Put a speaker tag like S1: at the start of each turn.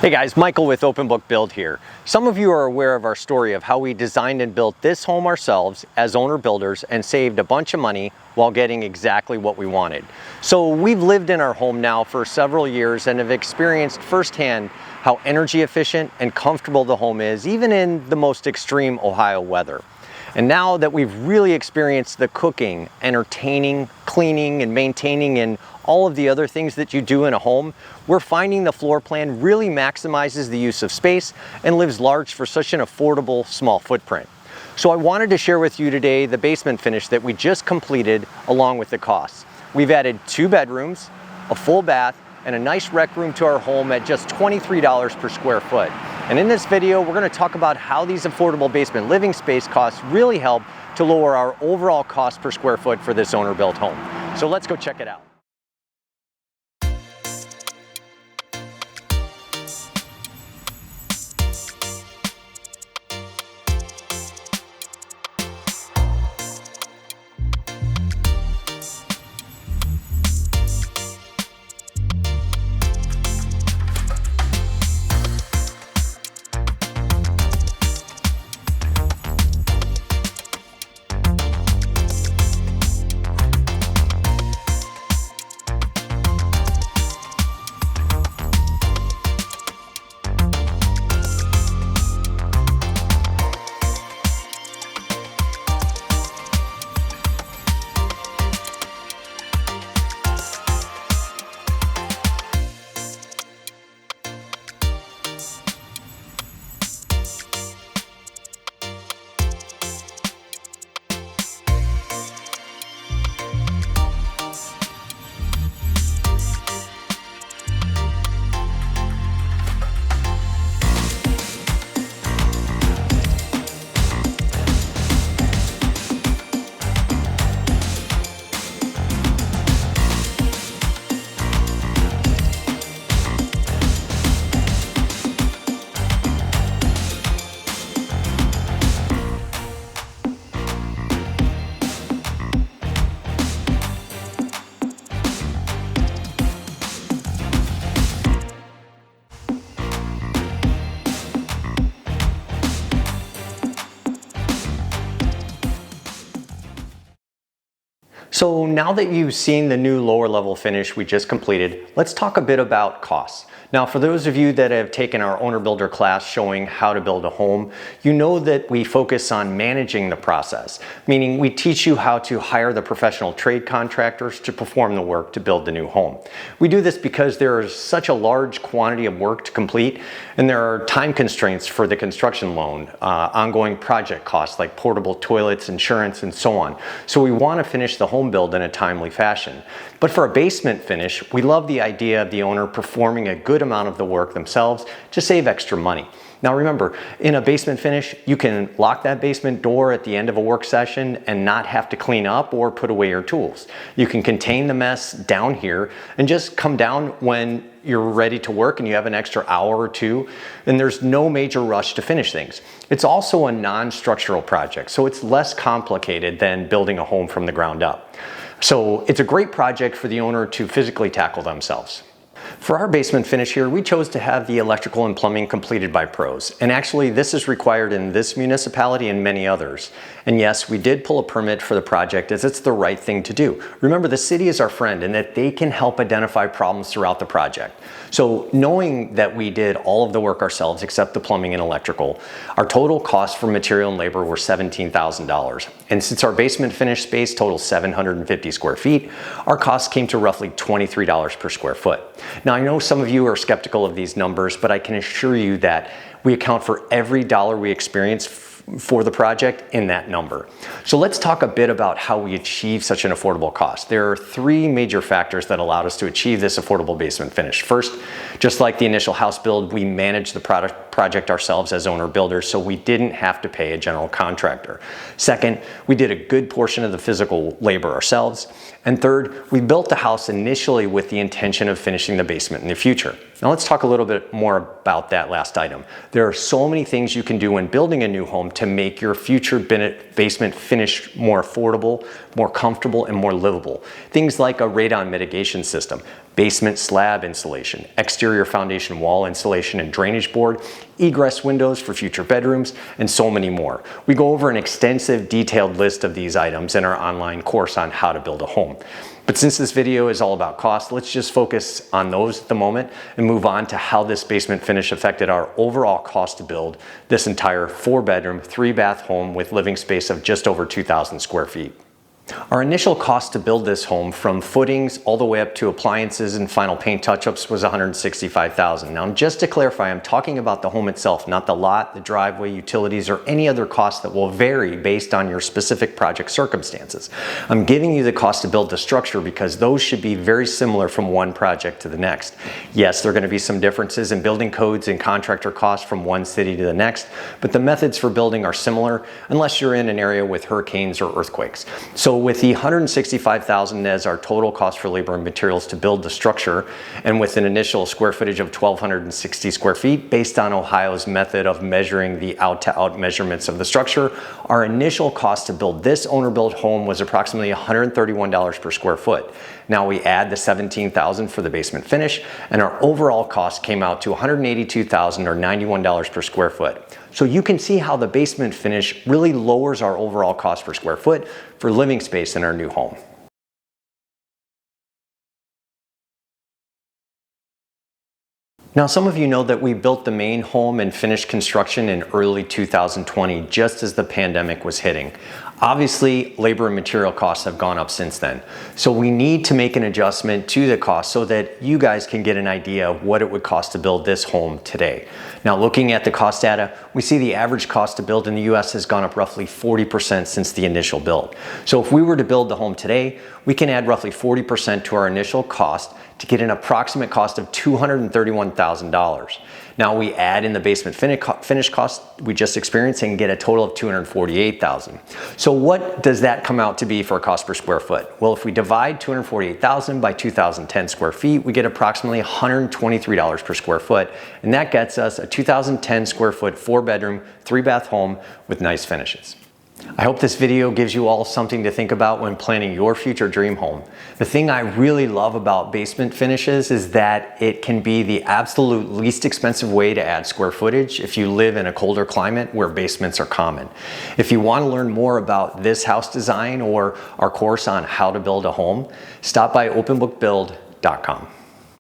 S1: Hey guys, Michael with Open Book Build here. Some of you are aware of our story of how we designed and built this home ourselves as owner builders and saved a bunch of money while getting exactly what we wanted. So we've lived in our home now for several years and have experienced firsthand how energy efficient and comfortable the home is, even in the most extreme Ohio weather. And now that we've really experienced the cooking, entertaining, cleaning, and maintaining and all of the other things that you do in a home, we're finding the floor plan really maximizes the use of space and lives large for such an affordable small footprint. So I wanted to share with you today the basement finish that we just completed along with the costs. We've added 2 bedrooms, a full bath, and a nice rec room to our home at just $23 per square foot. And in this video, we're going to talk about how these affordable basement living space costs really help to lower our overall cost per square foot for this owner-built home. So let's go check it out. So now that you've seen the new lower level finish we just completed, let's talk a bit about costs. Now, for those of you that have taken our owner builder class showing how to build a home, you know that we focus on managing the process, meaning we teach you how to hire the professional trade contractors to perform the work to build the new home. We do this because there is such a large quantity of work to complete, and there are time constraints for the construction loan, ongoing project costs like portable toilets, insurance, and so on. So we want to finish the home build in a timely fashion. But for a basement finish, we love the idea of the owner performing a good amount of the work themselves to save extra money. Now remember, in a basement finish, you can lock that basement door at the end of a work session and not have to clean up or put away your tools. You can contain the mess down here and just come down when you're ready to work and you have an extra hour or two, and there's no major rush to finish things. It's also a non-structural project, so it's less complicated than building a home from the ground up. So it's a great project for the owner to physically tackle themselves. For our basement finish here, we chose to have the electrical and plumbing completed by pros. And actually, this is required in this municipality and many others. And yes, we did pull a permit for the project as it's the right thing to do. Remember, the city is our friend and that they can help identify problems throughout the project. So knowing that we did all of the work ourselves except the plumbing and electrical, our total costs for material and labor were $17,000. And since our basement finish space totals 750 square feet, our costs came to roughly $23 per square foot. Now, I know some of you are skeptical of these numbers, but I can assure you that we account for every dollar we experience for the project in that number. So let's talk a bit about how we achieve such an affordable cost. There are 3 major factors that allowed us to achieve this affordable basement finish. First, just like the initial house build, we managed the project ourselves as owner builders, so we didn't have to pay a general contractor. Second, we did a good portion of the physical labor ourselves. And third, we built the house initially with the intention of finishing the basement in the future. Now let's talk a little bit more about that last item. There are so many things you can do when building a new home to make your future basement finish more affordable, more comfortable, and more livable. Things like a radon mitigation system, basement slab insulation, exterior foundation wall insulation and drainage board, egress windows for future bedrooms, and so many more. We go over an extensive detailed list of these items in our online course on how to build a home. But since this video is all about cost, let's just focus on those at the moment and move on to how this basement finish affected our overall cost to build this entire 4-bedroom, 3-bath home with living space of just over 2,000 square feet. Our initial cost to build this home, from footings all the way up to appliances and final paint touch-ups, was $165,000. Now, just to clarify, I'm talking about the home itself, not the lot, the driveway, utilities, or any other costs that will vary based on your specific project circumstances. I'm giving you the cost to build the structure because those should be very similar from one project to the next. Yes, there are going to be some differences in building codes and contractor costs from one city to the next, but the methods for building are similar unless you're in an area with hurricanes or earthquakes. So with the $165,000 as our total cost for labor and materials to build the structure, and with an initial square footage of 1,260 square feet based on Ohio's method of measuring the out-to-out measurements of the structure, our initial cost to build this owner-built home was approximately $131 per square foot. Now we add the $17,000 for the basement finish, and our overall cost came out to $182,000 or $91 per square foot. So you can see how the basement finish really lowers our overall cost per square foot for living space in our new home. Now, some of you know that we built the main home and finished construction in early 2020, just as the pandemic was hitting. Obviously, labor and material costs have gone up since then. So we need to make an adjustment to the cost so that you guys can get an idea of what it would cost to build this home today. Now, looking at the cost data, we see the average cost to build in the US has gone up roughly 40% since the initial build. So if we were to build the home today, we can add roughly 40% to our initial cost to get an approximate cost of $231,000. Now we add in the basement finish cost we just experienced and get a total of $248,000. So what does that come out to be for a cost per square foot? Well, if we divide $248,000 by 2,010 square feet, we get approximately $123 per square foot, and that gets us a 2,010 square foot, 4-bedroom, 3-bath home with nice finishes. I hope this video gives you all something to think about when planning your future dream home. The thing I really love about basement finishes is that it can be the absolute least expensive way to add square footage if you live in a colder climate where basements are common. If you want to learn more about this house design or our course on how to build a home, stop by openbookbuild.com.